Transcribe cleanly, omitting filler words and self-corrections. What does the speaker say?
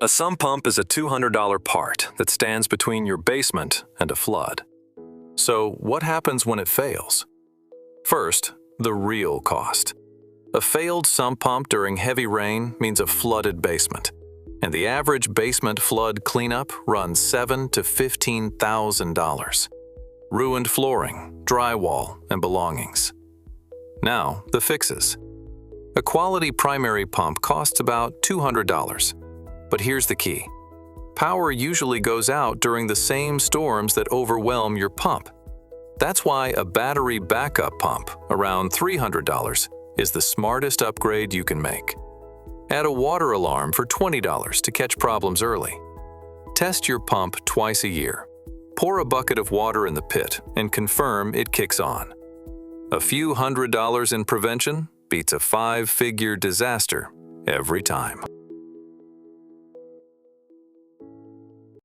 A sump pump is a $200 part that stands between your basement and a flood. So what happens when it fails? First, the real cost. A failed sump pump during heavy rain means a flooded basement, and the average basement flood cleanup runs $7,000 to $15,000. Ruined flooring, drywall, and belongings. Now, the fixes. A quality primary pump costs about $200. But here's the key. Power usually goes out during the same storms that overwhelm your pump. That's why a battery backup pump, around $300, is the smartest upgrade you can make. Add a water alarm for $20 to catch problems early. Test your pump twice a year. Pour a bucket of water in the pit and confirm it kicks on. A few $100s in prevention beats a 5-figure disaster every time.